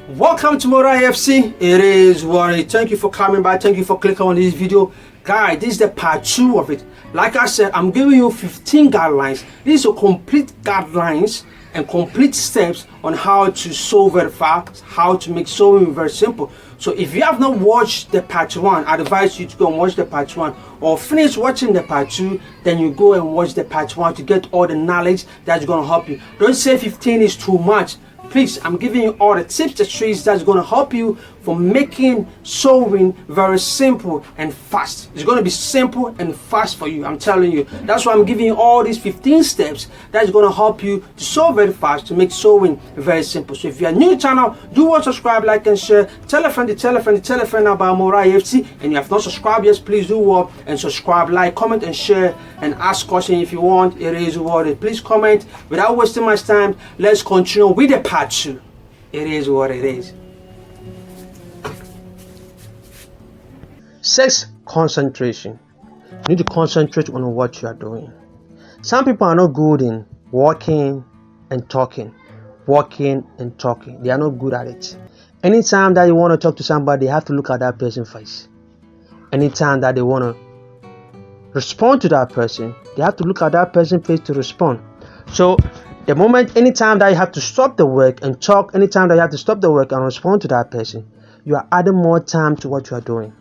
Welcome to Mora FC. It is Warren. Thank you for coming by. Thank you for clicking on this video. Guys, this is the part 2 of it. Like I said, I'm giving you 15 guidelines. These are complete guidelines and complete steps on how to sew very fast, how to make sewing very simple. So if you have not watched the part 1, I advise you to go and watch the part 1 or finish watching the part 2, then you go and watch the part 1 to get all the knowledge that's going to help you. Don't say 15 is too much. Please, I'm giving you all the tips, the tricks that's going to help you for making sewing very simple and fast. It's going to be simple and fast for you, I'm telling you. That's why I'm giving you all these 15 steps that's going to help you to sew very fast, to make sewing very simple. So if you're new to the channel, do want to subscribe, like and share. Tell a friend about Mora FC. And you have not subscribed yet, please do what and subscribe, like, comment and share, and ask questions if you want. It is what it is. Please comment. Without wasting much time, let's continue with the part 2. It is what it is. 6. Concentration. You need to concentrate on what you are doing. Some people are not good in walking and talking. They are not good at it. Anytime that you want to talk to somebody, they have to look at that person's face. Anytime that they want to respond to that person, they have to look at that person's face to respond. So the moment, anytime that you have to stop the work and talk, anytime that you have to stop the work and respond to that person, you are adding more time to what you are doing.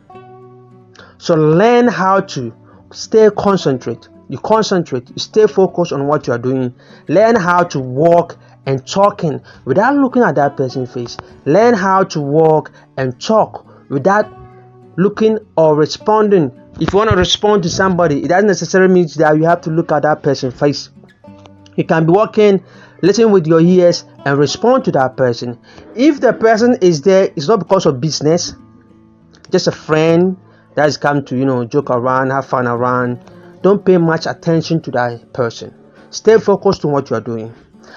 So learn how to stay concentrate. You concentrate, you stay focused on what you are doing. Learn how to walk and talking without looking at that person's face. Learn how to walk and talk without looking or responding. If you want to respond to somebody, it doesn't necessarily mean that you have to look at that person's face. You can be walking, listen with your ears, and respond to that person. If the person is there, it's not because of business, just a friend that has come to, joke around, have fun around. Don't pay much attention to that person. Stay focused on what you are doing.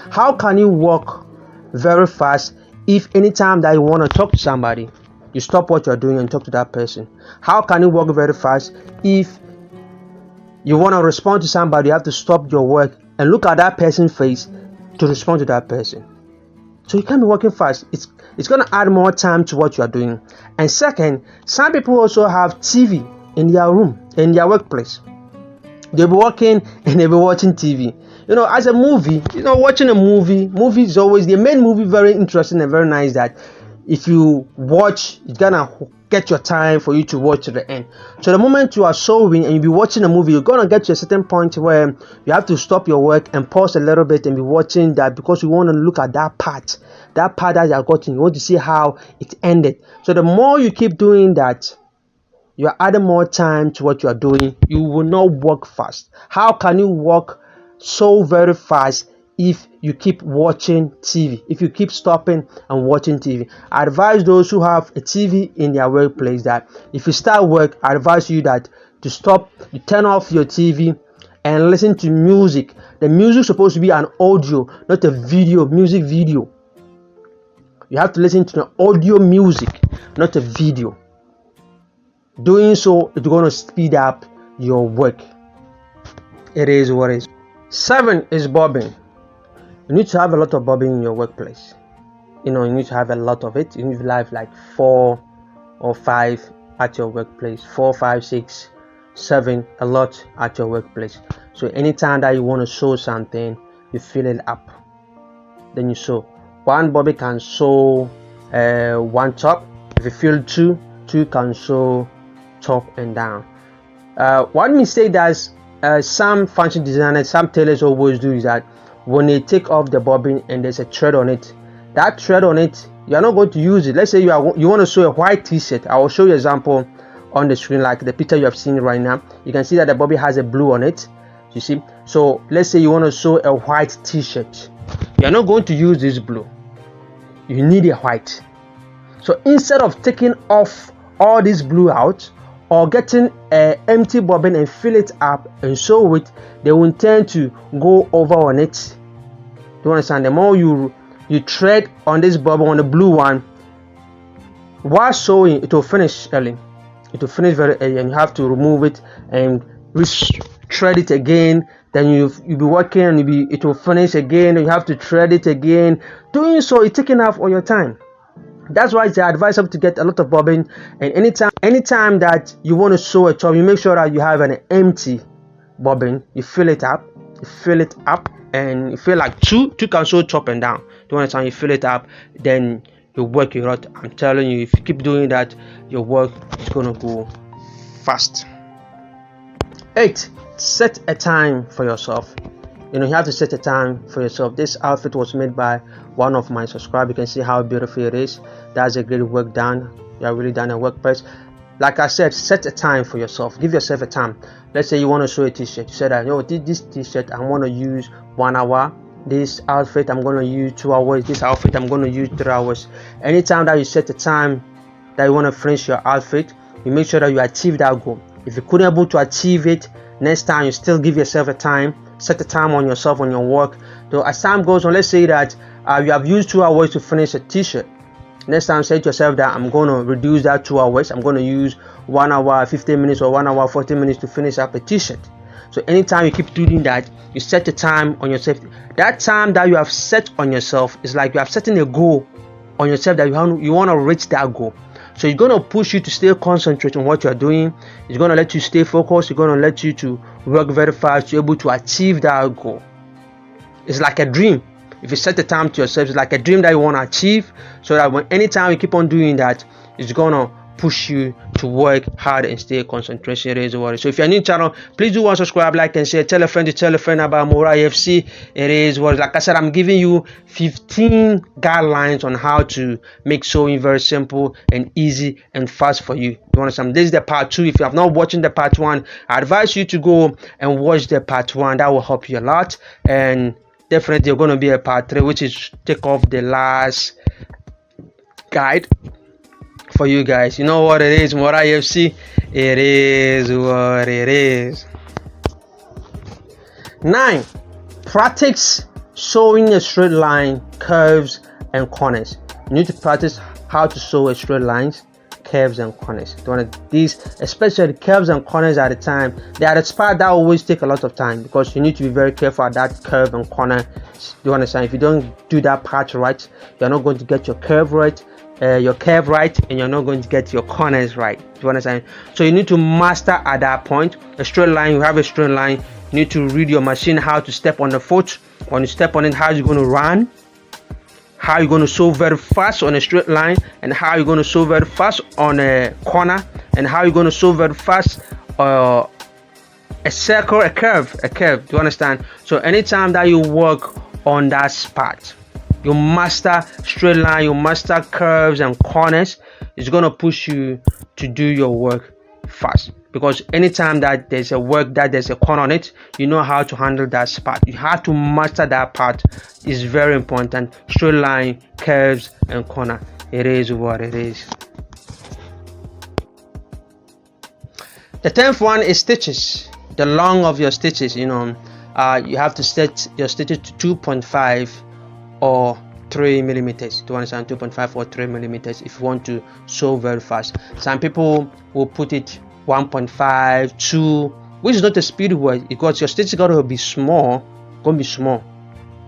How can you walk very fast if anytime that you want to talk to somebody, you stop what you are doing and talk to that person? How can you walk very fast if you want to respond to somebody, you have to stop your work and look at that person's face to respond to that person? So you can't be walking fast. It's going to add more time to what you are doing. And second, some people also have TV in their room, in their workplace. They'll be working and they'll be watching TV. As a movie, watching a movie is always, the main movie, very interesting and very nice, that if you watch, it's going to get your time for you to watch to the end. So the moment you are sewing and you'll be watching a movie, you're going to get to a certain point where you have to stop your work and pause a little bit and be watching that, because you want to look at that part that you are getting. You want to see how it ended. So the more you keep doing that, you are adding more time to what you are doing. You will not walk fast. How can you walk so very fast if you keep watching TV, if you keep stopping and watching TV? I advise those who have a TV in their workplace that if you start work, I advise you that to stop, you turn off your TV and listen to music. The music is supposed to be an audio, not a music video. You have to listen to the audio music, not a video. Doing so, it's going to speed up your work. It is what it is. 7 is bobbing. You need to have a lot of bobbing in your workplace. You need to have a lot of it. You need to have like 4 or 5 at your workplace. 4, 5, 6, 7, a lot at your workplace. So anytime that you want to sew something, you fill it up. Then you sew. One bobby can sew one top. If you feel two can sew top and down. One mistake that some fashion designers, some tailors always do is that when they take off the bobbin and there's a thread on it, that thread on it, you are not going to use it. Let's say you want to sew a white t-shirt. I will show you an example on the screen, like the picture you have seen right now. You can see that the bobbin has a blue on it. You see, so let's say you want to sew a white t-shirt. You are not going to use this blue. You need a white. So instead of taking off all this blue out or getting an empty bobbin and fill it up and sew it, they will tend to go over on it. You understand? The more you thread on this bobbin, on the blue one, while sewing, it will finish early. It will finish very early, and you have to remove it and thread it again. Then you'll be working and it will finish again, and you have to thread it again. Doing so, it's taking off all your time. That's why it's advisable to get a lot of bobbin. And anytime that you want to sew a top, you make sure that you have an empty bobbin. You fill it up, and you feel like two can sew top and down. Do you understand? You fill it up, then you work it out. I'm telling you, if you keep doing that, your work is gonna go fast. 8. Set a time for yourself. You have to set a time for yourself. This outfit was made by one of my subscribers. You can see how beautiful it is. That's a great work done. You have really done a work press. Like I said, set a time for yourself. Give yourself a time. Let's say you want to sew a t-shirt. You said that, this t-shirt I want to use 1 hour. This outfit I'm going to use 2 hours. This outfit I'm going to use 3 hours. Anytime that you set a time that you want to finish your outfit, you make sure that you achieve that goal. If you couldn't able to achieve it, next time you still give yourself a time. Set a time on yourself, on your work. So as time goes on, let's say that you have used 2 hours to finish a t-shirt. Next time, say to yourself that I'm going to reduce that 2 hours. I'm going to use 1 hour 15 minutes or 1 hour 40 minutes to finish up a t-shirt. So anytime you keep doing that, you set a time on yourself. That time that you have set on yourself is like you have setting a goal on yourself that you want to reach that goal. So it's going to push you to stay concentrated on what you're doing. It's going to let you stay focused. It's going to let you to work very fast to be able to achieve that goal. It's like a dream. If you set the time to yourself, it's like a dream that you want to achieve, so that anytime you keep on doing that, it's going to push you to work hard and stay concentration. It is what it is. So if you're new to the channel, please do subscribe, like, and share. Tell a friend about Mora FC. It is what, like I said, I'm giving you 15 guidelines on how to make sewing very simple and easy and fast for you. You understand? This is the part 2. If you have not watched the part 1, I advise you to go and watch the part 1. That will help you a lot. And definitely you're going to be a part 3, which is take off the last guide for you guys. You know what it is, Mora FC. It is what it is. 9. Practice sewing a straight line, curves, and corners. You need to practice how to sew a straight lines, curves, and corners. These, especially curves and corners, at the time, they are the part that always take a lot of time, because you need to be very careful at that curve and corner. You understand? If you don't do that part right, you're not going to get your curve right, and you're not going to get your corners right. Do you understand? So you need to master at that point. A straight line, you have a straight line, you need to read your machine how to step on the foot. When you step on it, how you're going to run, how you're going to sew very fast on a straight line, and how you're going to sew very fast on a corner, and how you're going to sew very fast a circle, a curve. Do you understand? So anytime that you work on that spot, you master straight line, you master curves and corners, it's going to push you to do your work fast. Because anytime that there's a work that there's a corner on it, you know how to handle that spot. You have to master that part. It's very important. Straight line, curves, and corner. It is what it is. The 10th one is stitches. The long of your stitches. You have to set your stitches to 2.5 or 3 millimeters. Do you understand? 2.5 or 3 millimeters if you want to sew very fast. Some people will put it 1.5, 2, which is not a speed word, because your stitch is going to be small. Do you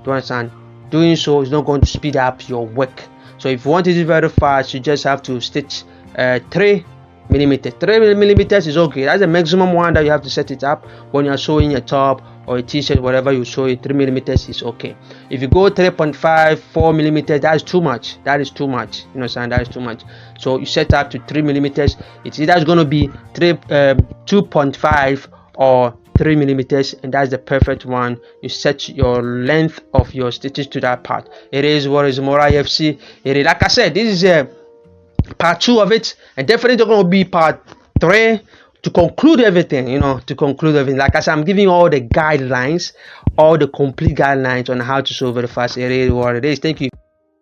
understand? Doing so is not going to speed up your work. So if you want to do it very fast, you just have to stitch 3 millimeters. 3 millimeters is okay. That's the maximum one that you have to set it up when you're sewing a top or a t-shirt, whatever you sew it. 3 millimeters is okay. If you go 3.5, 4 millimeters, that's too much. That is too much. You understand? That is too much. So you set up to 3 millimeters. It's either going to be 2.5 or 3 millimeters, and that's the perfect one. You set your length of your stitches to that part. It is what is Mora FC. It is, like I said, this is part 2 of it, and definitely going to be part 3 to conclude everything. Like I said, I'm giving you all the guidelines, all the complete guidelines on how to sew very fast. It is what it is. Thank you.